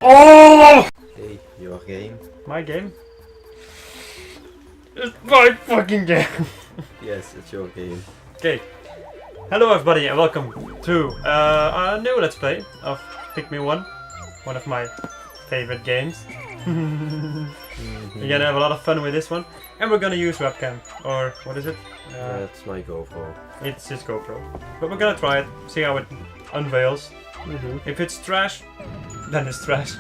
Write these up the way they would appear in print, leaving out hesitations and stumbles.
Oh! Hey, your game? My game? It's my fucking game! Yes, it's your game. Okay. Hello everybody and welcome to a new Let's Play of Pikmin 1. One of my favorite games. We're gonna have a lot of fun with this one. And we're gonna use webcam. Or, what is it? That's my GoPro. It's just GoPro. But we're gonna try it, see how it unveils. If it's trash, then it's trash.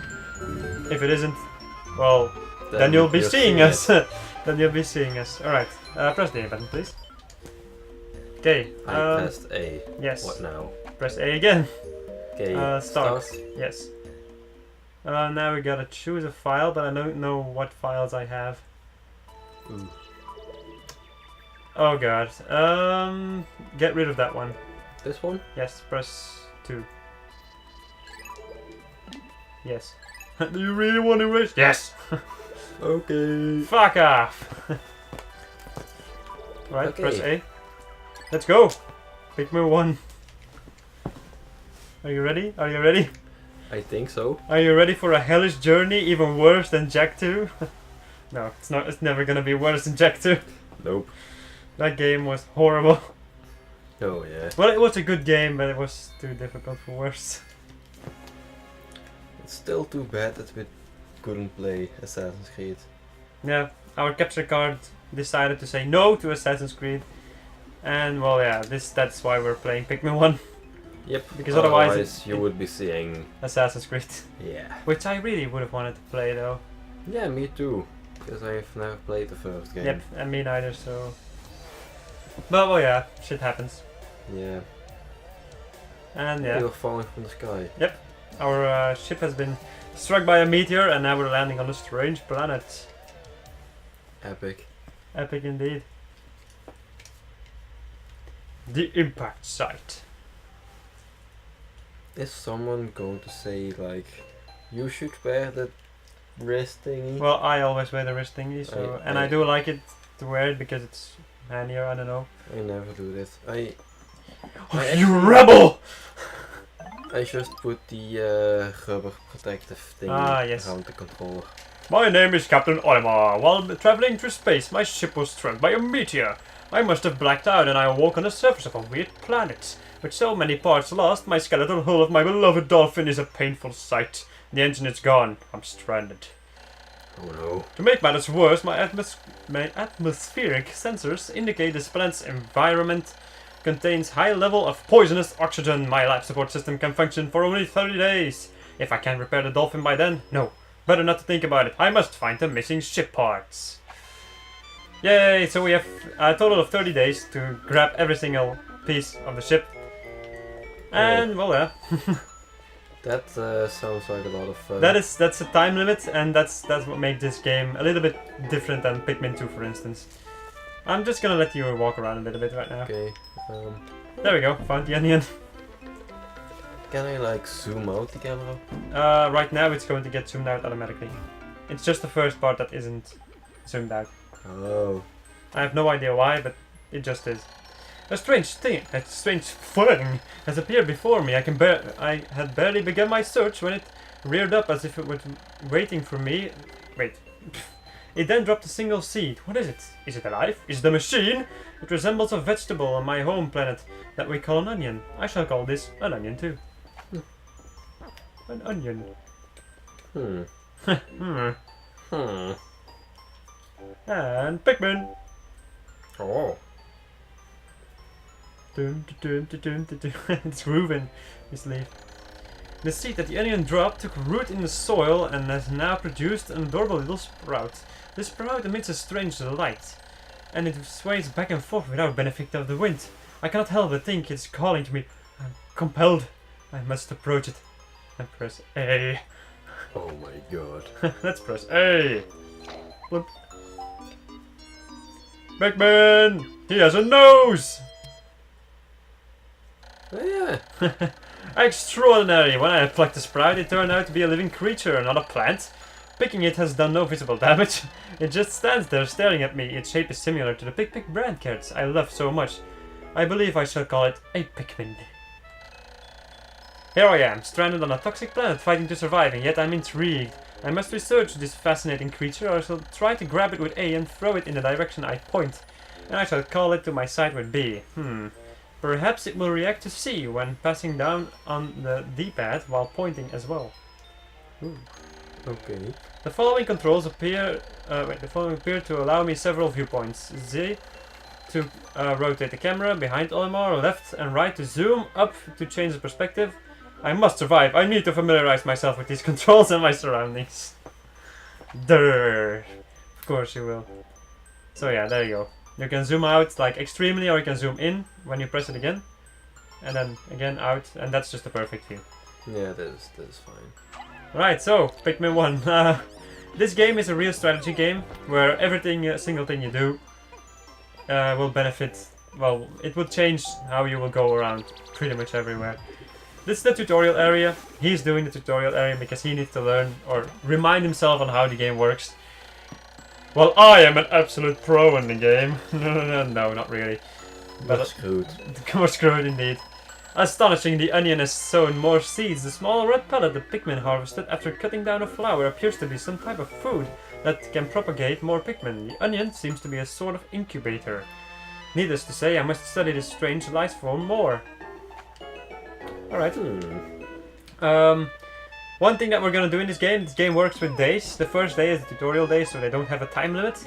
If it isn't, well, then you'll be seeing us. Then you'll be seeing us. Alright, press the A button, please. Okay. I pressed A. Yes. What now? Press A again. Okay. Start. Yes. Now we gotta choose a file, but I don't know what files I have. Ooh. Oh god. Get rid of that one. This one? Yes, press 2. Yes. Do you really want to erase? Yes! Okay. Fuck off! Right, Okay. press A. Let's go! Pikmin 1. Are you ready? Are you ready? I think so. Are you ready for a hellish journey even worse than Jak 2? No, it's not. It's never gonna be worse than Jak 2. Nope. That game was horrible. Oh yeah. Well, it was a good game, but it was too difficult for worse. It's still too bad that we couldn't play Assassin's Creed. Yeah, our capture card decided to say no to Assassin's Creed. And well, yeah, that's why we're playing Pikmin 1. Yep. Because otherwise you would be seeing Assassin's Creed. Yeah. Which I really would have wanted to play though. Yeah, me too. Because I've never played the first game. Yep, and me neither, so... But well, yeah, shit happens. Yeah. And yeah. You're falling from the sky. Yep. Our ship has been struck by a meteor and now we're landing on a strange planet. Epic. Epic indeed. The impact site. Is someone going to say like, you should wear the wrist thingy? Well, I always wear the wrist thingy, so I do like it to wear it because it's handier, I don't know. I never do this. You rebel! I just put the rubber protective thing yes. around the controller. My name is Captain Olimar. While traveling through space, my ship was struck by a meteor. I must have blacked out and I awoke on the surface of a weird planet. With so many parts lost, my skeletal hull of my beloved dolphin is a painful sight. The engine is gone. I'm stranded. Oh no. To make matters worse, my atmospheric sensors indicate this planet's environment contains high level of poisonous oxygen. My life support system can function for only 30 days. If I can't repair the dolphin by then, no. Better not to think about it. I must find the missing ship parts. Yay! So we have a total of 30 days to grab every single piece of the ship. And well, yeah. That sounds like a lot of fun. That's a time limit, and that's what makes this game a little bit different than Pikmin 2, for instance. I'm just gonna let you walk around a little bit right now. Okay. There we go. Found the onion. Can I like zoom out the camera? Right now it's going to get zoomed out automatically. It's just the first part that isn't zoomed out. Oh. I have no idea why, but it just is. A strange thing has appeared before me. I had barely begun my search when it reared up as if it were waiting for me. Wait. It then dropped a single seed. What is it? Is it alive? Is it a machine? It resembles a vegetable on my home planet that we call an onion. I shall call this an onion too. An onion. And Pikmin. Oh. It's grooving, his leaf. The seed that the onion dropped took root in the soil and has now produced an adorable little sprout. The sprout emits a strange light, and it sways back and forth without benefit of the wind. I cannot help but think it's calling to me. I'm compelled. I must approach it. And press A. Oh my god. Let's press A. Flip. Pikmin! He has a nose! Oh, yeah. Extraordinary! When I plucked the sprout, it turned out to be a living creature, not a plant. Picking it has done no visible damage. It just stands there staring at me. Its shape is similar to the Pick brand carrots I love so much. I believe I shall call it a Pikmin. Here I am, stranded on a toxic planet, fighting to survive, and yet I'm intrigued. I must research this fascinating creature, or I shall try to grab it with A and throw it in the direction I point. And I shall call it to my side with B. Perhaps it will react to C when passing down on the D-pad while pointing as well. Ooh. Okay. The following controls appear. The following appear to allow me several viewpoints. Z to rotate the camera behind Olimar, left and right to zoom, up to change the perspective. I must survive. I need to familiarize myself with these controls and my surroundings. Durr. Of course you will. So yeah, there you go. You can zoom out like extremely, or you can zoom in when you press it again, and then again out, and that's just a perfect view. Yeah, that is fine. Right, so Pikmin 1. This game is a real strategy game where everything, single thing you do, will benefit. Well, it will change how you will go around pretty much everywhere. This is the tutorial area. He's doing the tutorial area because he needs to learn or remind himself on how the game works. Well, I am an absolute pro in the game. No, not really. But screwed. More screwed indeed. Astonishing, the onion has sown more seeds. The small red pellet the Pikmin harvested after cutting down a flower appears to be some type of food that can propagate more Pikmin. The onion seems to be a sort of incubator. Needless to say, I must study this strange life form more. Alright. One thing that we're gonna do in this game works with days. The first day is the tutorial day, so they don't have a time limit.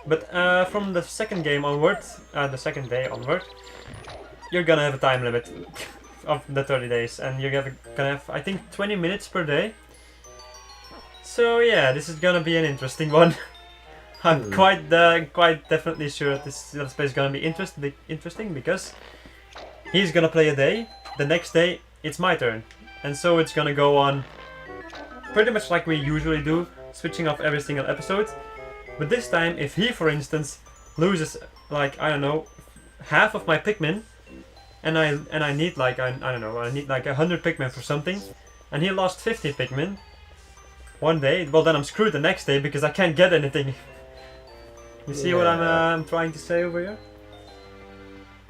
But from the second game onward, the second day onward, you're gonna have a time limit of the 30 days, and you're gonna have, I think, 20 minutes per day. So yeah, this is gonna be an interesting one. I'm quite definitely sure that this let's play is gonna be interesting because he's gonna play a day. The next day, it's my turn, and so it's gonna go on pretty much like we usually do, switching off every single episode. But this time, if he, for instance, loses like, I don't know, half of my Pikmin, and I need like I don't know, I need like 100 Pikmin for something, and he lost 50 Pikmin one day, well then I'm screwed the next day because I can't get anything. You see what I'm trying to say over here?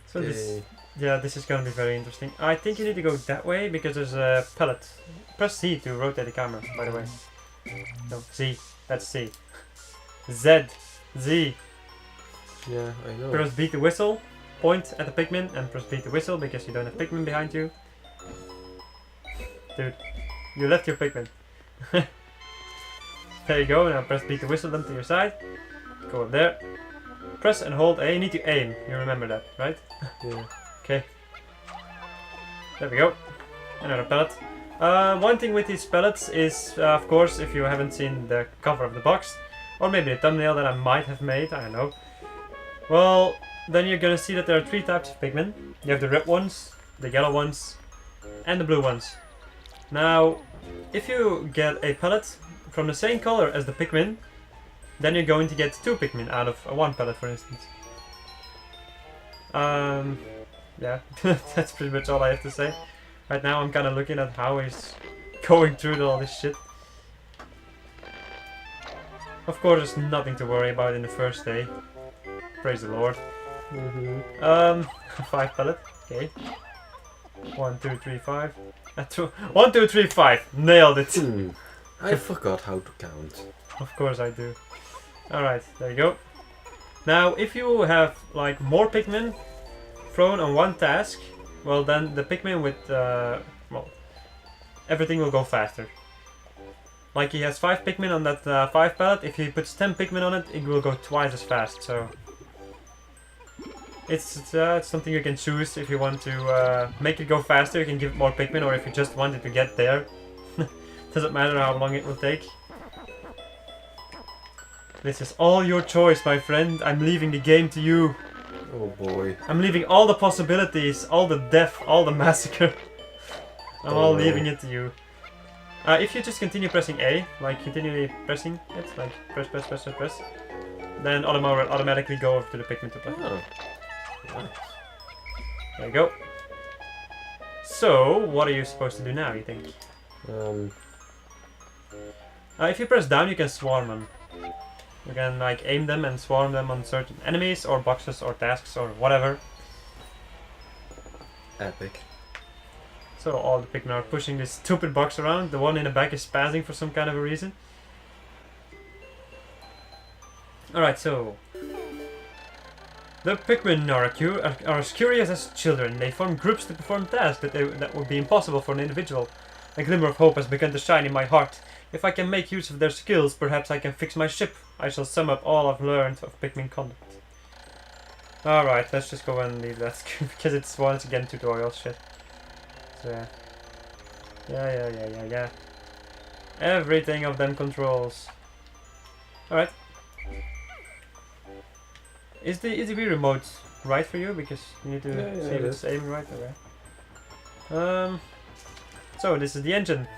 So this is gonna be very interesting. I think you need to go that way because there's a pellet. Press Z to rotate the camera, by the way. No, Z. That's C. Z. Z. Yeah, I know. Press B to whistle. Point at the Pikmin and press B to whistle because you don't have Pikmin behind you. Dude, you left your Pikmin. There you go, now press B to whistle them to your side. Go up there. Press and hold A, you need to aim. You remember that, right? Yeah. Okay. There we go. Another pellet. One thing with these pellets is, of course, if you haven't seen the cover of the box, or maybe a thumbnail that I might have made, I don't know. Well, then you're gonna see that there are 3 types of Pikmin. You have the red ones, the yellow ones, and the blue ones. Now, if you get a pellet from the same color as the Pikmin, then you're going to get 2 Pikmin out of 1 pellet, for instance. Yeah, that's pretty much all I have to say. Right now I'm kind of looking at how he's going through all this shit. Of course, there's nothing to worry about in the first day. Praise the Lord. 5 pellet. Okay. 1, 2, 3, 5. 1, 2, 3, 5. Nailed it. I forgot how to count. Of course I do. Alright, there you go. Now, if you have like more Pikmin thrown on one task, well then the Pikmin with, well, everything will go faster. Like he has 5 Pikmin on that 5 pallet, if he puts 10 Pikmin on it, it will go twice as fast, so... It's something you can choose if you want to make it go faster, you can give it more Pikmin, or if you just want it to get there. Doesn't matter how long it will take. This is all your choice, my friend. I'm leaving the game to you. Oh boy. I'm leaving all the possibilities, all the death, all the massacre. I'm all leaving it to you. If you just continue pressing A, like continually pressing it, like press, press, press, press, press, then Olimar will automatically go over to the Pikmin to play. Oh. Nice. There you go. So, what are you supposed to do now, you think? If you press down, you can swarm them. You can like aim them and swarm them on certain enemies or boxes or tasks or whatever. Epic. So all the Pikmin are pushing this stupid box around. The one in the back is spazzing for some kind of a reason. Alright, so... The Pikmin are as curious as children. They form groups to perform tasks that would be impossible for an individual. A glimmer of hope has begun to shine in my heart. If I can make use of their skills, perhaps I can fix my ship. I shall sum up all I've learned of Pikmin conduct. Alright, let's just go and leave that, because it's once again tutorial shit. So yeah. Everything of them controls. Alright. Is the Wii remote right for you? Because you need to see if it's aiming right. Okay. So this is the engine.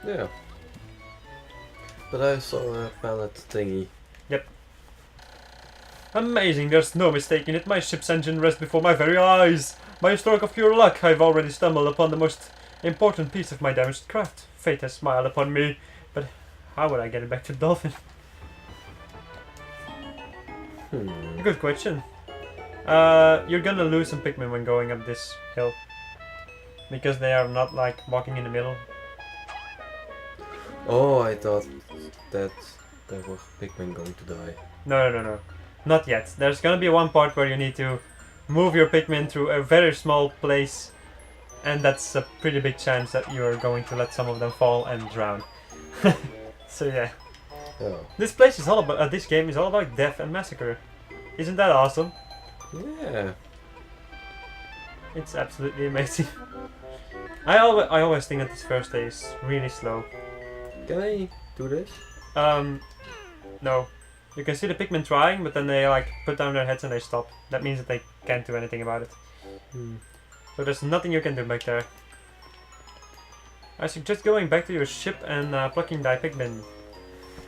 Yeah. But I saw a pallet thingy. Yep. Amazing, there's no mistaking it. My ship's engine rests before my very eyes. By a stroke of pure luck, I've already stumbled upon the most important piece of my damaged craft. Fate has smiled upon me, but how would I get it back to the Dolphin? Good question. You're gonna lose some Pikmin when going up this hill. Because they are not like walking in the middle. Oh, I thought that there were Pikmin going to die. No. Not yet. There's gonna be one part where you need to move your Pikmin through a very small place. And that's a pretty big chance that you're going to let some of them fall and drown. So yeah. Oh. This place is all about, this game is all about death and massacre. Isn't that awesome? Yeah. It's absolutely amazing. I always think that this first day is really slow. Can I do this? No. You can see the Pikmin trying, but then they like put down their heads and they stop. That means that they can't do anything about it. So there's nothing you can do back there. I suggest going back to your ship and plucking die Pikmin.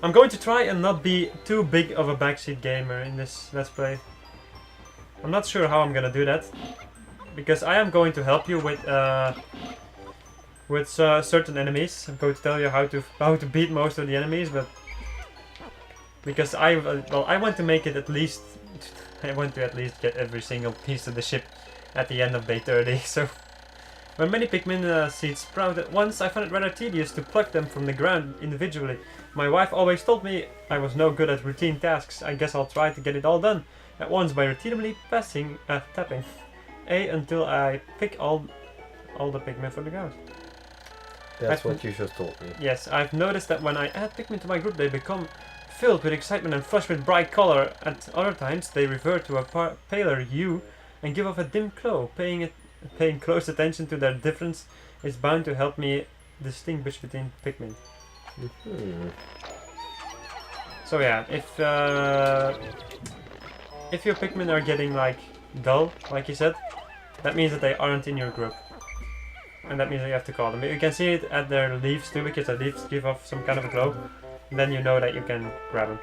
I'm going to try and not be too big of a backseat gamer in this Let's Play. I'm not sure how I'm gonna do that. Because I am going to help you with certain enemies. I'm going to tell you how to beat most of the enemies, but because I want to make it at least. I want to at least get every single piece of the ship at the end of day 30. So when many Pikmin seeds sprout at once, I found it rather tedious to pluck them from the ground individually. My wife always told me I was no good at routine tasks. I guess I'll try to get it all done at once by repeatedly tapping A until I pick all the Pikmin from the ground. That's what you just told me. Yes, I've noticed that when I add Pikmin to my group, they become filled with excitement and flushed with bright color. At other times, they revert to a paler hue and give off a dim glow. Paying close attention to their difference is bound to help me distinguish between Pikmin. So yeah, if your Pikmin are getting like dull, like you said, that means that they aren't in your group. And that means that you have to call them. You can see it at their leaves too, because their leaves give off some kind of a glow. And then you know that you can grab them.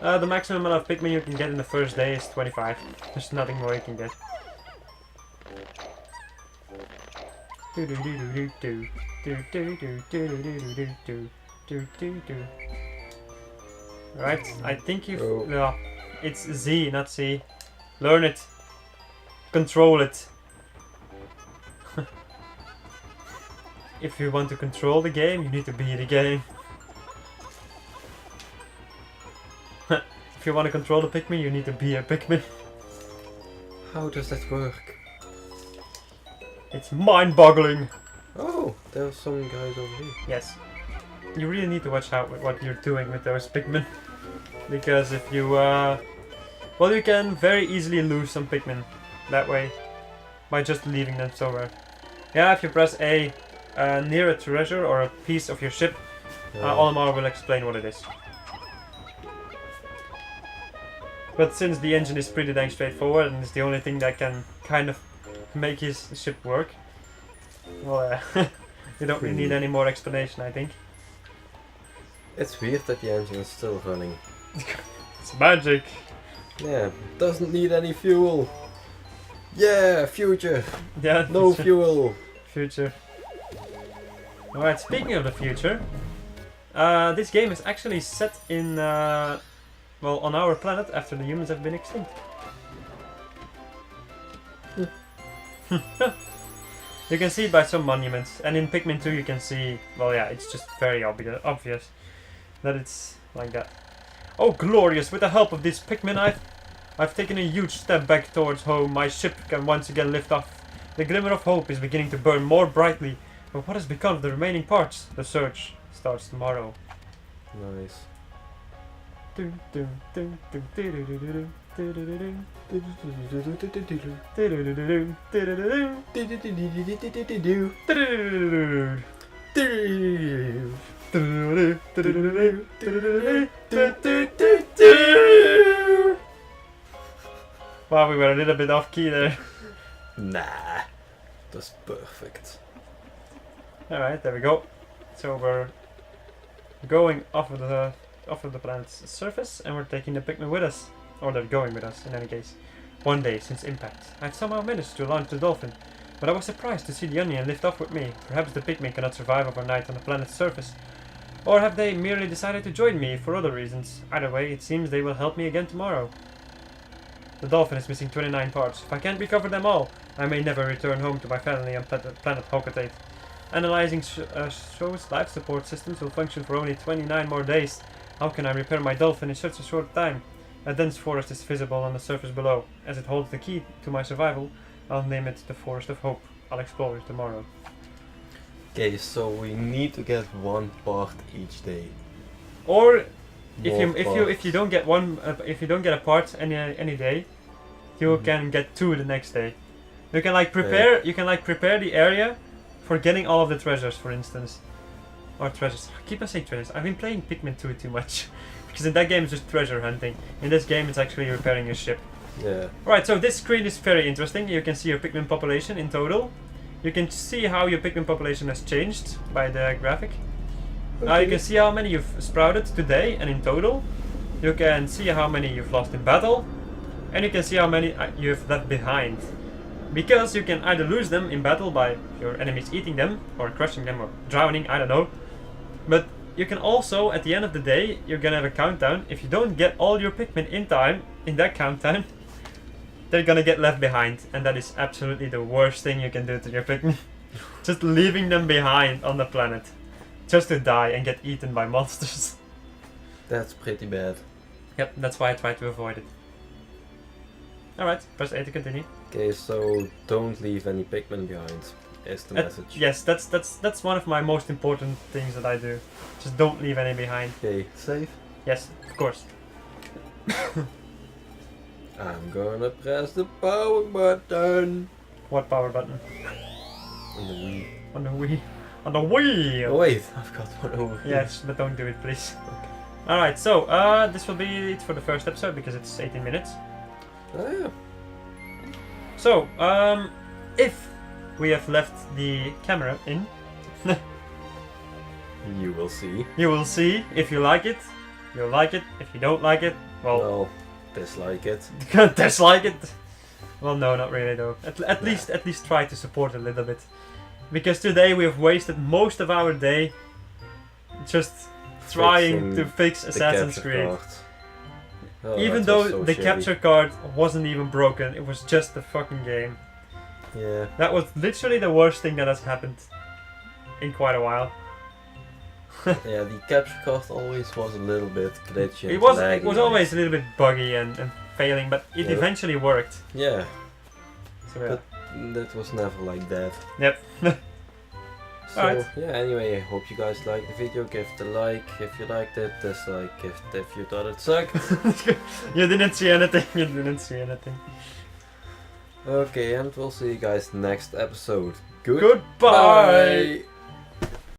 The maximum amount of Pikmin you can get in the first day is 25. There's nothing more you can get. Right, I think you've... Oh. No, it's Z, not C. Learn it. Control it. If you want to control the game, you need to be the game. If you want to control the Pikmin, you need to be a Pikmin. How does that work? It's mind-boggling. Oh, there are some guys over here. Yes. You really need to watch out with what you're doing with those Pikmin. Because if you, well, you can very easily lose some Pikmin that way. By just leaving them somewhere. Yeah, if you press A near a treasure or a piece of your ship, Olimar will explain what it is. But since the engine is pretty dang straightforward and it's the only thing that can kind of make his ship work, well, you don't really need any more explanation, I think. It's weird that the engine is still running. It's magic! Yeah, doesn't need any fuel. Yeah, future! Yeah, No fuel! Future. Alright, speaking of the future, this game is actually set in, well, on our planet after the humans have been extinct. You can see it by some monuments, and in Pikmin 2 you can see, well yeah, it's just very obvious that it's like that. Oh glorious, with the help of these Pikmin I've taken a huge step back towards home. My ship can once again lift off. The glimmer of hope is beginning to burn more brightly, but what has become of the remaining parts? The search starts tomorrow. Nice. Wow, we were a little bit off key there. Nah, that's perfect. Alright, there we go. So we're going off of the planet's surface, and we're taking the Pikmin with us. Or they're going with us, in any case. One day since impact, I've somehow managed to launch the dolphin, but I was surprised to see the onion lift off with me. Perhaps the Pikmin cannot survive overnight on the planet's surface. Or have they merely decided to join me for other reasons? Either way, it seems they will help me again tomorrow. The dolphin is missing 29 parts. If I can't recover them all, I may never return home to my family on planet Hokotate. Analyzing shows life support systems will function for only 29 more days. How can I repair my dolphin in such a short time? A dense forest is visible on the surface below. As it holds the key to my survival, I'll name it the Forest of Hope. I'll explore it tomorrow. Okay, so we need to get one part each day. Or More if you don't get one, if you don't get a part any day, you can get 2 the next day. You can like prepare the area for getting all of the treasures, for instance. Or treasures. I keep on saying treasures. I've been playing Pikmin 2 too much. Because in that game it's just treasure hunting. In this game it's actually repairing your ship. Yeah. Right, so this screen is very interesting. You can see your Pikmin population in total. You can see how your Pikmin population has changed by the graphic. Now you can see how many you've sprouted today and in total. You can see how many you've lost in battle. And you can see how many you've left behind. Because you can either lose them in battle by your enemies eating them, or crushing them, or drowning, I don't know. But you can also, at the end of the day, you're gonna have a countdown. If you don't get all your Pikmin in time, in that countdown, they're gonna get left behind. And that is absolutely the worst thing you can do to your Pikmin. Just leaving them behind on the planet. Just to die and get eaten by monsters. That's pretty bad. Yep, that's why I try to avoid it. Alright, press A to continue. Okay, so don't leave any Pikmin behind, is the message. Yes, that's one of my most important things that I do. Just don't leave any behind. Okay, save. Yes, of course. I'm gonna press the power button. What power button? On the Wii. On the Wii. On the Wii! Oh wait, I've got one over here. Yes, but don't do it, please. Alright, so this will be it for the first episode because it's 18 minutes. Oh yeah. So, if we have left the camera in, You will see. you will see. If you like it, you'll like it. If you don't like it, well, Well, dislike it. dislike it. Well, no, not really though. At least try to support a little bit, because today we have wasted most of our day just trying to fix The Assassin's capture Creed. card. Oh, Even that though was so the shitty. capture card wasn't even broken, it was just the fucking game. Yeah. That was literally the worst thing that has happened in quite a while. Yeah, the capture card always was a little bit glitchy. It and was laggy. always a little bit buggy and failing, but it Yeah. eventually worked. Yeah, So yeah. But that was never like that. Yep. So Alright. yeah, anyway, I hope you guys liked the video. Give it a like if you liked it, dislike if you thought it sucked. You didn't see anything. You didn't see anything. Okay, and we'll see you guys next episode. Goodbye. Bye.